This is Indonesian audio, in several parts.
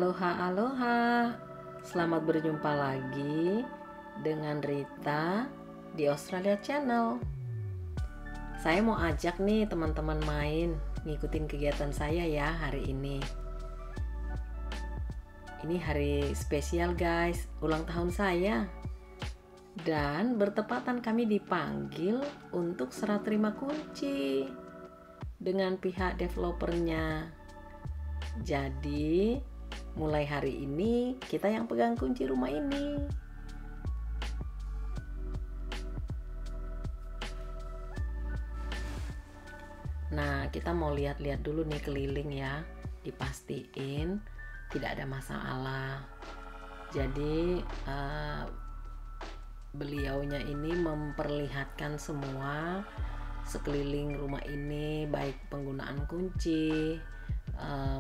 Aloha aloha. Selamat berjumpa lagi dengan Rita di Australia Channel. Saya mau ajak nih teman-teman main, ngikutin kegiatan saya ya hari ini. Ini hari spesial guys, ulang tahun saya. Dan bertepatan kami dipanggil untuk serah terima kunci dengan pihak developernya. Jadi mulai hari ini kita yang pegang kunci rumah ini. Nah, kita mau lihat-lihat dulu nih keliling ya, dipastiin tidak ada masalah. Jadi beliaunya ini memperlihatkan semua sekeliling rumah ini, baik penggunaan kunci,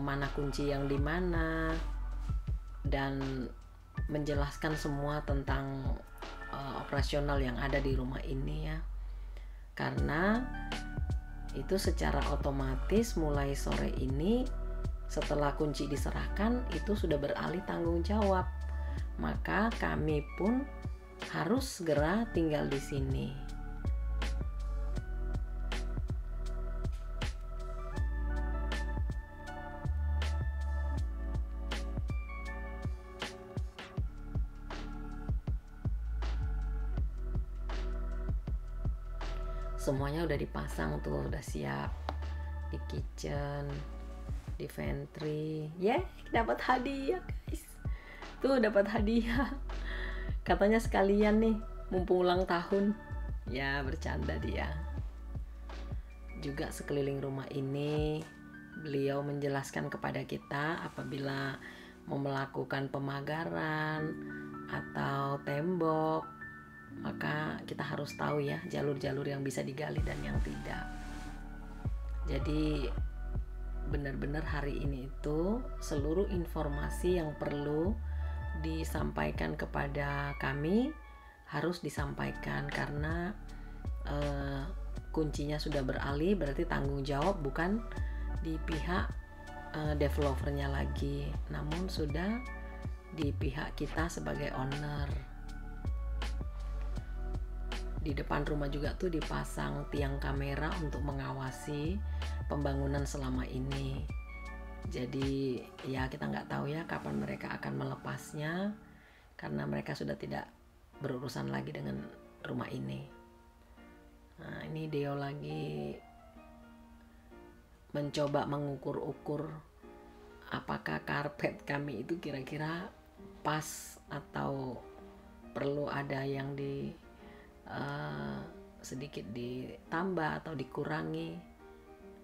mana kunci yang di mana, dan menjelaskan semua tentang operasional yang ada di rumah ini ya. Karena itu secara otomatis mulai sore ini setelah kunci diserahkan itu sudah beralih tanggung jawab. Maka kami pun harus segera tinggal di sini. Semuanya udah dipasang tuh, udah siap di kitchen, di pantry. Dapat hadiah guys. Tuh dapat hadiah. Katanya sekalian nih, mumpung ulang tahun. Ya bercanda dia. Juga sekeliling rumah ini beliau menjelaskan kepada kita apabila mau melakukan pemagaran atau tembok, maka kita harus tahu ya jalur-jalur yang bisa digali dan yang tidak. Jadi benar-benar hari ini itu seluruh informasi yang perlu disampaikan kepada kami harus disampaikan, karena kuncinya sudah beralih, berarti tanggung jawab bukan di pihak developernya lagi, namun sudah di pihak kita sebagai owner. Di depan rumah juga tuh dipasang tiang kamera untuk mengawasi pembangunan selama ini. Jadi ya kita nggak tahu ya kapan mereka akan melepasnya, karena mereka sudah tidak berurusan lagi dengan rumah ini. Nah, ini Deo lagi mencoba mengukur-ukur apakah karpet kami itu kira-kira pas atau perlu ada yang sedikit ditambah atau dikurangi.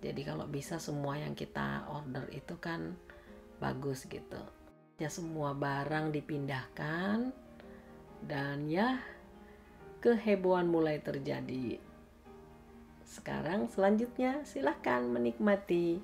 Jadi kalau bisa semua yang kita order itu kan bagus gitu ya, semua barang dipindahkan dan ya kehebohan mulai terjadi. Sekarang selanjutnya silahkan menikmati.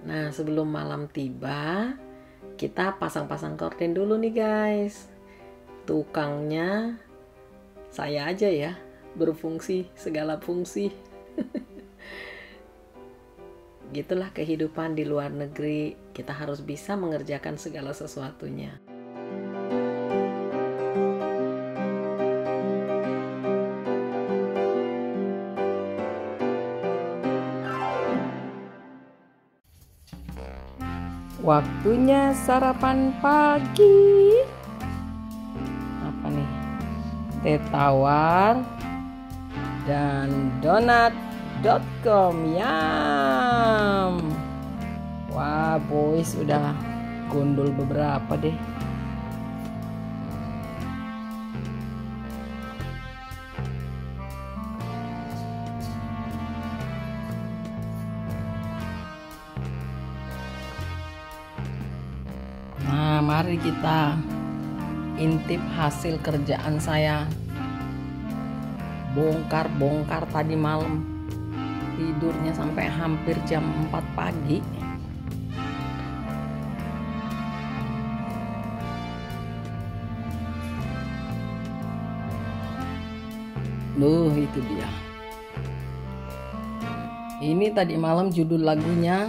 Nah, sebelum malam tiba, kita pasang-pasang korden dulu nih guys. Tukangnya saya aja ya, berfungsi segala fungsi. Gitulah kehidupan di luar negeri, kita harus bisa mengerjakan segala sesuatunya. Waktunya sarapan pagi. Apa nih? Teh tawar dan donat.com. Yum. Wah, boys udah gundul beberapa deh. mari kita intip hasil kerjaan saya. Bongkar-bongkar tadi malam. Tidurnya sampai hampir jam 4 pagi. Loh, itu dia. Ini tadi malam judul lagunya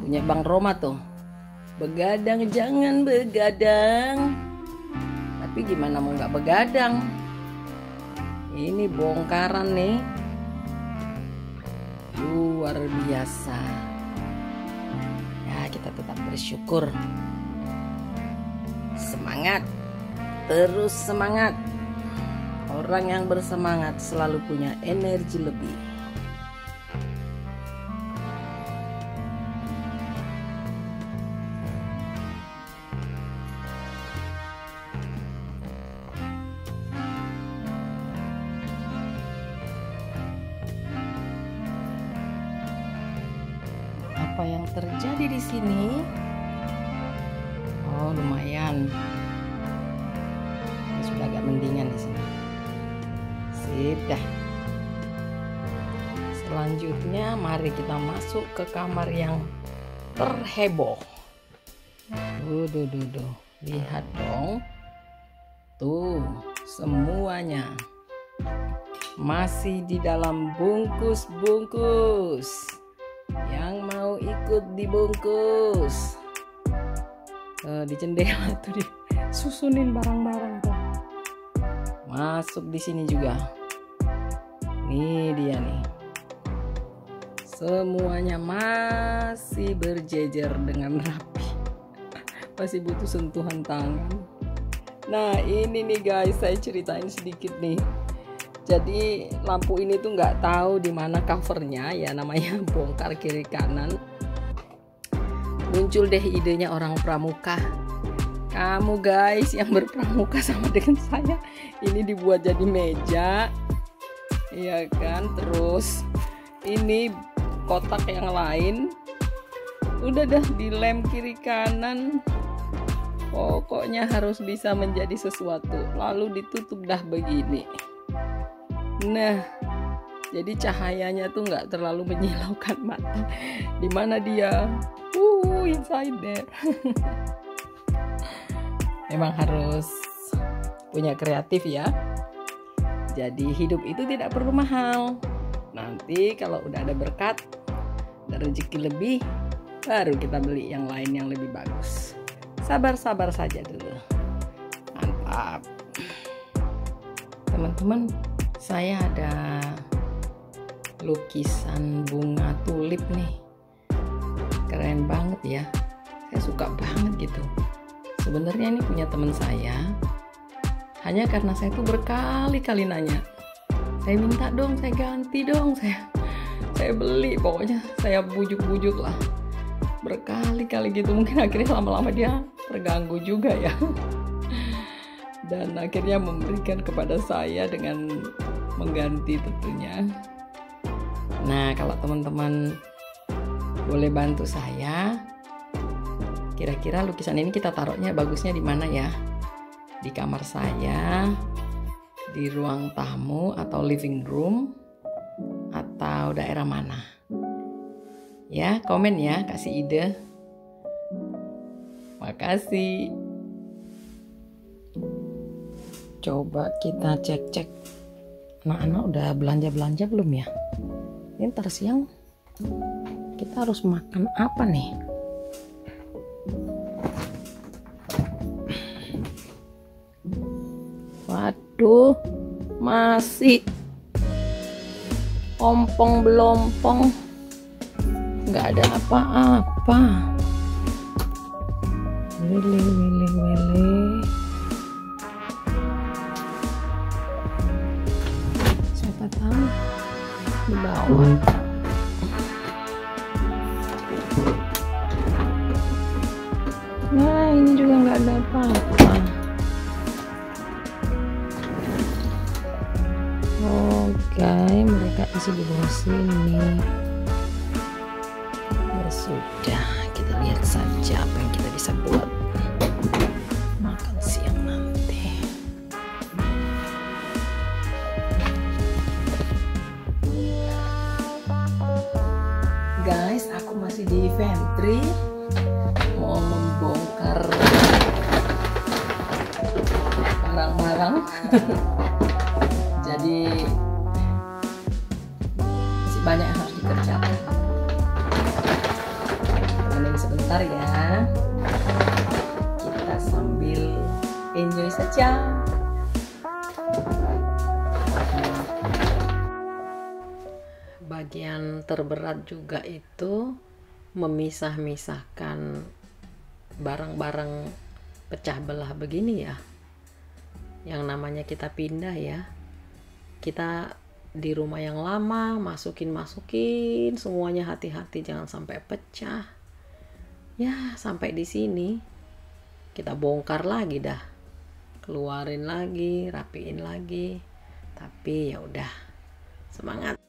punya Bang Roma tuh. Begadang jangan begadang. Tapi gimana mau nggak begadang? Ini bongkaran nih. Luar biasa. Ya, kita tetap bersyukur. Semangat. Terus semangat. Orang yang bersemangat selalu punya energi lebih. Apa yang terjadi di sini? Oh, lumayan. Sudah agak mendingan di sini. Sip dah. Selanjutnya mari kita masuk ke kamar yang terheboh. Duh. Lihat dong. Tuh, semuanya masih di dalam bungkus-bungkus. Yang mau ikut dibungkus. Di jendela tuh disusunin barang-barang tuh. Masuk di sini juga. Nih dia nih. Semuanya masih berjejer dengan rapi. Masih butuh sentuhan tangan. Nah, ini nih guys, saya ceritain sedikit nih. Jadi lampu ini tuh nggak tahu di mana covernya ya, namanya bongkar kiri kanan. Muncul deh idenya orang pramuka. Kamu guys yang berpramuka sama dengan saya, ini dibuat jadi meja, ya kan? Terus ini kotak yang lain, udah dah dilem kiri kanan. Pokoknya harus bisa menjadi sesuatu. Lalu ditutup dah begini. Nah, jadi cahayanya tuh nggak terlalu menyilaukan mata. Di mana dia? Inside there. Memang harus punya kreatif ya. Jadi hidup itu tidak perlu mahal. Nanti kalau udah ada berkat, ada rezeki lebih, baru kita beli yang lain yang lebih bagus. Sabar-sabar saja dulu. Mantap. Teman-teman, saya ada lukisan bunga tulip nih. Keren banget ya. Saya suka banget gitu. Sebenarnya ini punya teman saya. Hanya karena saya tuh berkali-kali nanya. Saya minta dong, saya ganti dong, saya beli. Pokoknya saya bujuk-bujuk lah. Berkali-kali gitu. Mungkin akhirnya lama-lama dia terganggu juga ya. Dan akhirnya memberikan kepada saya dengan mengganti tentunya. Nah, kalau teman-teman boleh bantu saya, kira-kira lukisan ini kita taruhnya bagusnya di mana ya? Di kamar saya, di ruang tamu atau living room, atau daerah mana? Ya, komen ya, kasih ide. Makasih. Coba kita cek-cek. Anak-anak udah belanja-belanja belum ya? Ini ntar siang kita harus makan apa nih? Waduh, masih ompong-belompong, nggak ada apa-apa. Wele. Siapa tahu di bawah. Nah, ini juga nggak ada apa-apa. Oke, mereka isi di bawah sini. Ya sudah, kita lihat saja apa yang kita bisa buat. negeri, mau membongkar barang-barang. Jadi masih banyak yang harus dikerjakan. Temenin sebentar ya, kita sambil enjoy saja. Bagian terberat juga itu memisah-misahkan barang-barang pecah belah begini ya. Yang namanya kita pindah ya, kita di rumah yang lama masukin semuanya, hati-hati jangan sampai pecah ya. Sampai di sini kita bongkar lagi dah, keluarin lagi, rapiin lagi. Tapi ya udah, semangat.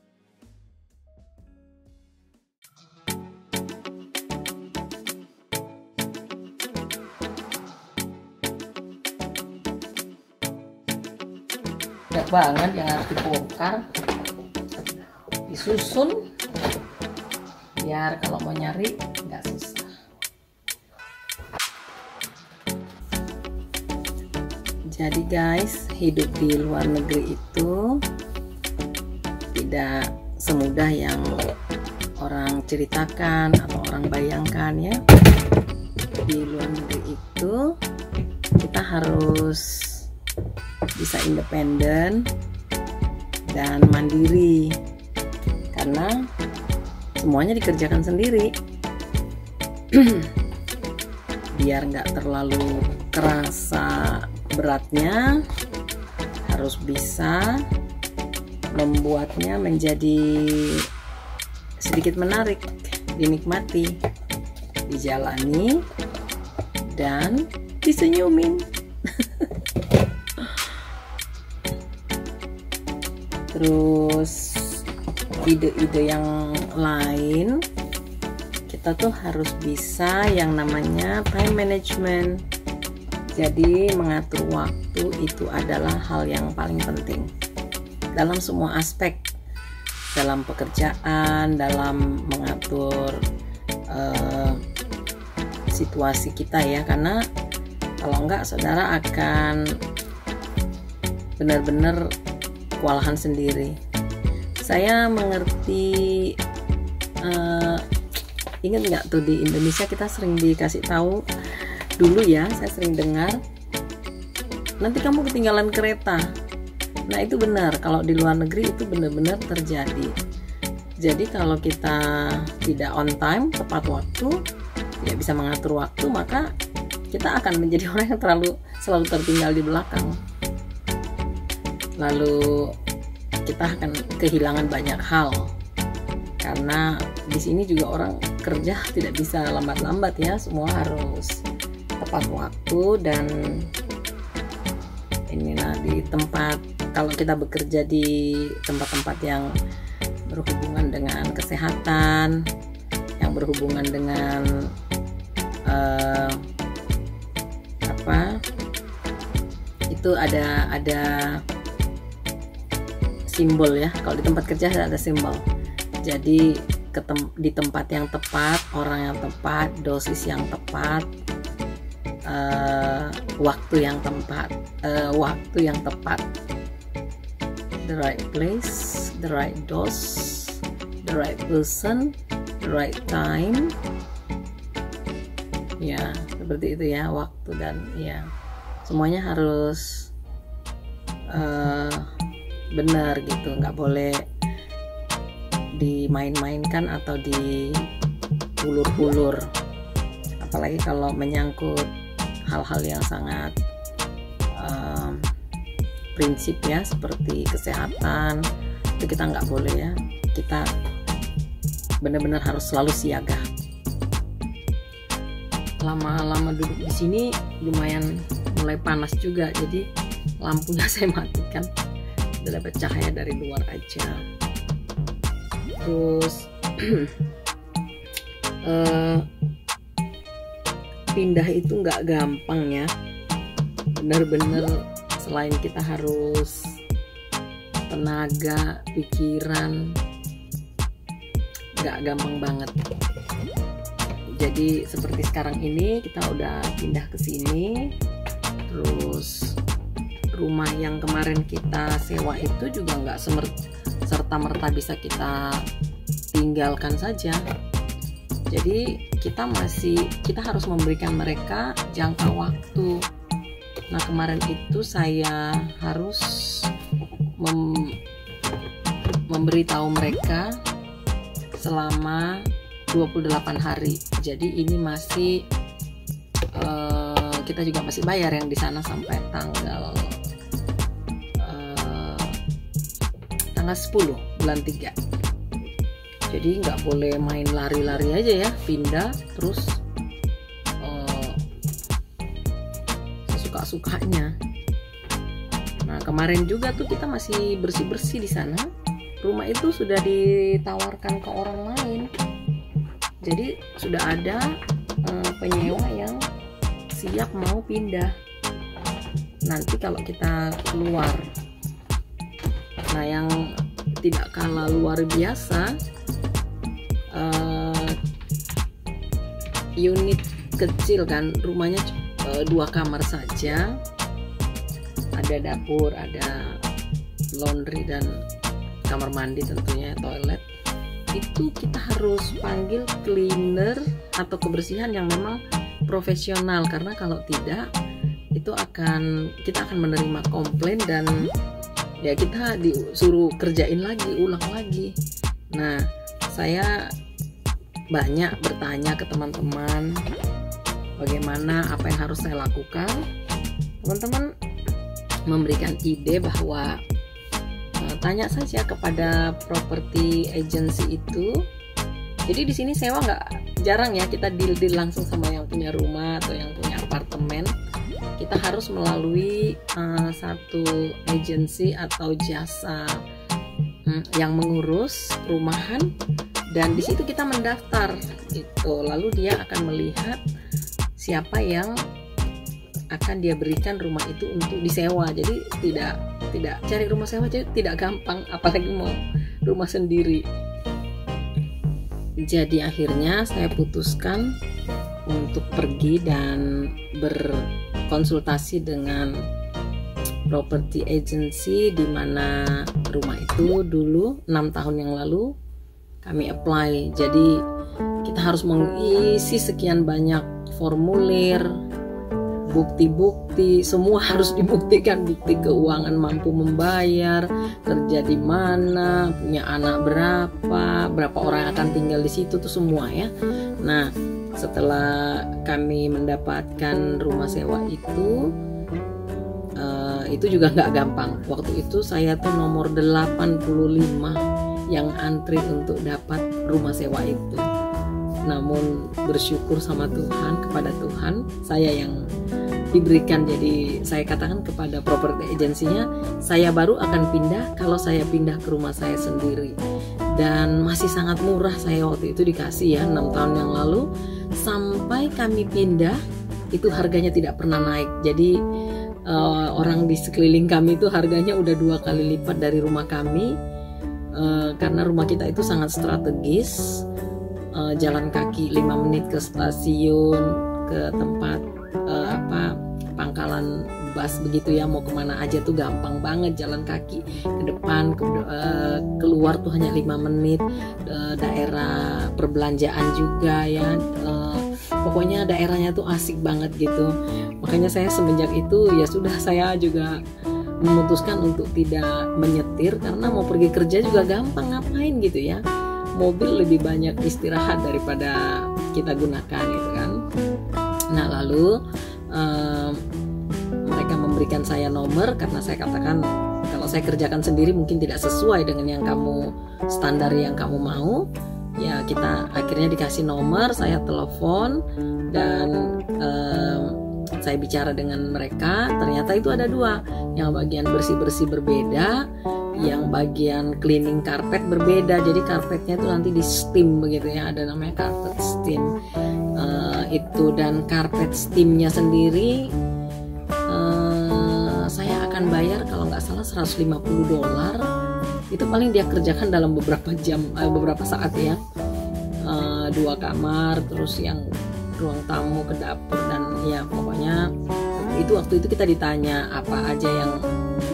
Banyak banget yang harus dibongkar, disusun biar kalau mau nyari nggak susah. Jadi guys, hidup di luar negeri itu tidak semudah yang orang ceritakan atau orang bayangkan ya. Di luar negeri itu kita harus bisa independen dan mandiri karena semuanya dikerjakan sendiri. Biar nggak terlalu kerasa beratnya, harus bisa membuatnya menjadi sedikit menarik, dinikmati, dijalani, dan disenyumin. Terus ide-ide yang lain, kita tuh harus bisa yang namanya time management. Jadi mengatur waktu itu adalah hal yang paling penting dalam semua aspek, dalam pekerjaan, dalam mengatur situasi kita ya. Karena kalau enggak, saudara akan benar-benar kewalahan sendiri. Saya mengerti, ingat nggak tuh di Indonesia kita sering dikasih tahu dulu ya, saya sering dengar, nanti kamu ketinggalan kereta. Nah itu benar, kalau di luar negeri itu benar-benar terjadi. Jadi kalau kita tidak on time, tepat waktu, tidak bisa mengatur waktu, maka kita akan menjadi orang yang selalu tertinggal di belakang. Lalu kita akan kehilangan banyak hal, karena di sini juga orang kerja tidak bisa lambat-lambat ya, semua harus tepat waktu. Dan inilah di tempat, kalau kita bekerja di tempat-tempat yang berhubungan dengan kesehatan, yang berhubungan dengan itu ada simbol ya. Kalau di tempat kerja ada simbol. Jadi di tempat yang tepat, orang yang tepat, dosis yang tepat, waktu yang tepat, the right place, the right dose, the right person, the right time. Ya, seperti itu ya, waktu dan ya semuanya harus benar gitu, nggak boleh dimain-mainkan atau diulur-ulur, apalagi kalau menyangkut hal-hal yang sangat prinsip ya, seperti kesehatan. Itu kita nggak boleh ya, kita benar-benar harus selalu siaga. Lama-lama duduk di sini lumayan mulai panas juga, jadi lampunya saya matikan, udah dapat cahaya dari luar aja. Terus pindah itu nggak gampang ya, bener-bener selain kita harus tenaga, pikiran, nggak gampang banget. Jadi seperti sekarang ini kita udah pindah ke sini. Terus rumah yang kemarin kita sewa itu juga nggak serta-merta bisa kita tinggalkan saja. Jadi kita harus memberikan mereka jangka waktu. Nah, kemarin itu saya harus memberitahu mereka selama 28 hari. Jadi ini masih kita juga masih bayar yang di sana sampai tanggal 10 bulan 3. Jadi nggak boleh main lari-lari aja ya, pindah terus sesuka-sukanya. Nah, kemarin juga tuh kita masih bersih-bersih di sana. Rumah itu sudah ditawarkan ke orang lain. Jadi sudah ada penyewa yang siap mau pindah. Nanti kalau kita keluar. Nah, yang tidak kalah luar biasa, unit kecil kan, rumahnya 2 kamar saja, ada dapur, ada laundry dan kamar mandi, tentunya toilet. Itu kita harus panggil cleaner atau kebersihan yang memang profesional, karena kalau tidak itu kita akan menerima komplain dan ya kita disuruh kerjain lagi, ulang lagi. Nah, saya banyak bertanya ke teman-teman bagaimana, apa yang harus saya lakukan. Teman-teman memberikan ide bahwa tanya saja kepada property agency itu. Jadi di sini sewa jarang ya kita deal langsung sama yang punya rumah atau yang punya apartemen. Kita harus melalui satu agensi atau jasa yang mengurus perumahan, dan di situ kita mendaftar gitu. Lalu dia akan melihat siapa yang akan dia berikan rumah itu untuk disewa. Jadi tidak cari rumah sewa jadi tidak gampang, apalagi mau rumah sendiri. Jadi akhirnya saya putuskan untuk pergi dan berkonsultasi dengan property agency, di mana rumah itu dulu 6 tahun yang lalu kami apply. Jadi kita harus mengisi sekian banyak formulir, bukti-bukti, semua harus dibuktikan, bukti keuangan, mampu membayar, kerja di mana, punya anak berapa orang akan tinggal di situ tuh semua ya. Nah, setelah kami mendapatkan rumah sewa itu juga nggak gampang. Waktu itu saya tuh nomor 85 yang antri untuk dapat rumah sewa itu. Namun bersyukur sama Tuhan, kepada Tuhan saya yang diberikan. Jadi saya katakan kepada property agensinya, saya baru akan pindah kalau saya pindah ke rumah saya sendiri. Dan masih sangat murah, saya waktu itu dikasih ya 6 tahun yang lalu. Sampai kami pindah itu harganya tidak pernah naik. Jadi orang di sekeliling kami itu harganya udah 2 kali lipat dari rumah kami, karena rumah kita itu sangat strategis. Jalan kaki 5 menit ke stasiun, ke tempat pangkalan bus begitu ya, mau kemana aja tuh gampang banget jalan kaki ke depan, keluar tuh hanya 5 menit. Daerah perbelanjaan juga ya, pokoknya daerahnya tuh asik banget gitu. Makanya saya semenjak itu ya sudah, saya juga memutuskan untuk tidak menyetir, karena mau pergi kerja juga gampang, ngapain gitu ya, mobil lebih banyak istirahat daripada kita gunakan gitu kan. Nah, lalu mereka memberikan saya nomor, karena saya katakan kalau saya kerjakan sendiri mungkin tidak sesuai dengan yang standar yang kamu mau. Ya, kita akhirnya dikasih nomor, saya telepon dan saya bicara dengan mereka. Ternyata itu ada 2, yang bagian bersih-bersih berbeda, yang bagian cleaning karpet berbeda. Jadi karpetnya itu nanti di steam begitu ya, ada namanya carpet steam itu. Dan karpet steamnya sendiri saya akan bayar kalau nggak salah $150. Itu paling dia kerjakan dalam beberapa jam, beberapa saat ya. 2 kamar, terus yang ruang tamu, ke dapur, dan ya pokoknya waktu itu kita ditanya apa aja yang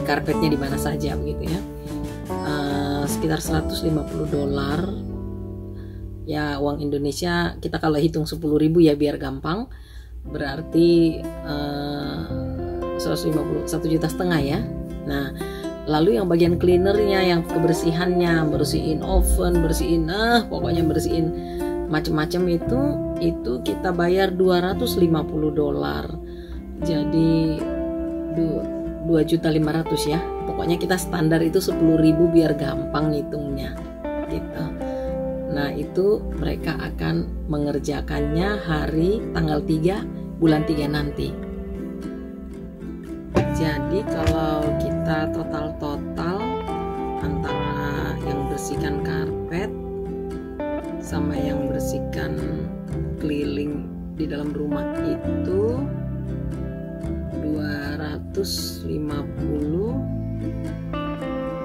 karpetnya di mana saja begitu ya. Sekitar $150 ya, uang Indonesia kita kalau hitung 10.000 ya biar gampang, berarti 150, 1,5 juta ya. Nah, lalu yang bagian cleanernya, yang kebersihannya, bersihin oven, bersihin pokoknya bersihin macam-macam itu kita bayar $250. Jadi 2.500.000 ya. Pokoknya kita standar itu 10.000 biar gampang ngitungnya gitu. Nah, itu mereka akan mengerjakannya hari tanggal 3 bulan 3 nanti. Jadi kalau kita total antara yang bersihkan karpet sama yang bersihkan keliling di dalam rumah itu 250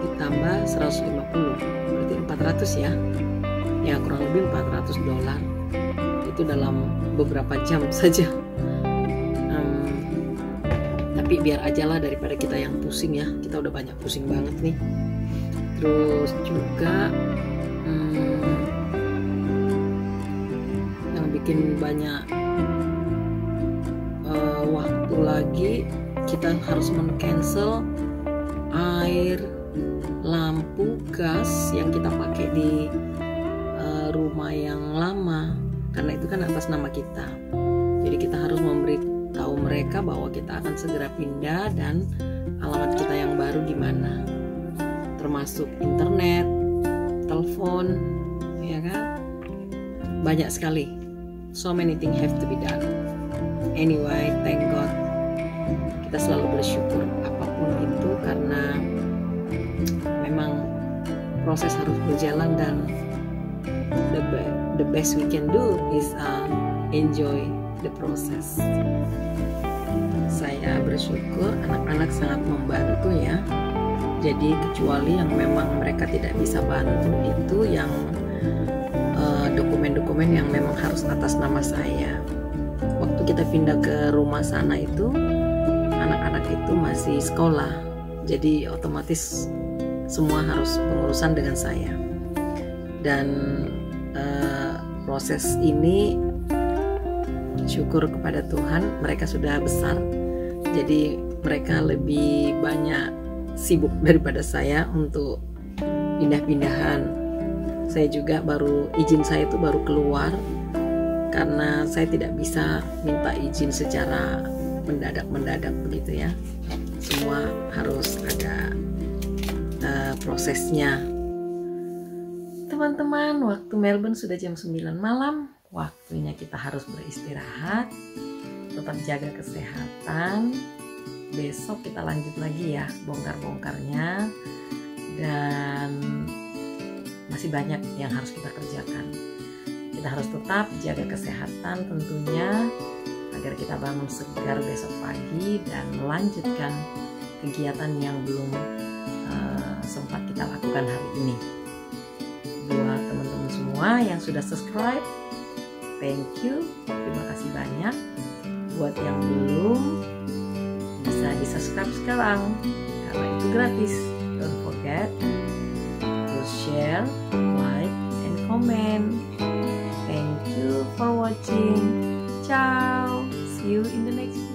ditambah 150 berarti 400 ya. Ya kurang lebih $400 itu dalam beberapa jam saja. Tapi biar aja lah daripada kita yang pusing ya, kita udah banyak pusing banget nih. Terus juga yang bikin banyak waktu lagi, kita harus men-cancel air, lampu, gas yang kita pakai di rumah yang lama, karena itu kan atas nama kita. Jadi kita harus memberitahu mereka bahwa kita akan segera pindah dan alamat kita yang baru di mana, termasuk internet, telepon, ya kan? Banyak sekali. So many things have to be done. Anyway, thank God. Kita selalu bersyukur apapun itu, karena memang proses harus berjalan, dan the best we can do is enjoy the process. Saya bersyukur anak-anak sangat membantu ya. Jadi kecuali yang memang mereka tidak bisa bantu, itu yang dokumen-dokumen yang memang harus atas nama saya. Waktu kita pindah ke rumah sana itu, anak-anak itu masih sekolah, jadi otomatis semua harus pengurusan dengan saya. Dan proses ini syukur kepada Tuhan, mereka sudah besar, jadi mereka lebih banyak sibuk daripada saya untuk pindah-pindahan. Saya juga izin saya itu baru keluar, karena saya tidak bisa minta izin secara mendadak begitu ya. Semua harus ada prosesnya. Teman-teman, waktu Melbourne sudah jam 9 malam, waktunya kita harus beristirahat, tetap jaga kesehatan. Besok kita lanjut lagi ya bongkar-bongkarnya, dan masih banyak yang harus kita kerjakan. Kita harus tetap jaga kesehatan tentunya, agar kita bangun segar besok pagi dan melanjutkan kegiatan yang belum sempat kita lakukan hari ini. Buat teman-teman semua yang sudah subscribe, thank you, terima kasih banyak. Buat yang belum, bisa di subscribe sekarang karena itu gratis. Don't forget to share, like, and comment. Thank you for watching. Ciao, see you in the next video.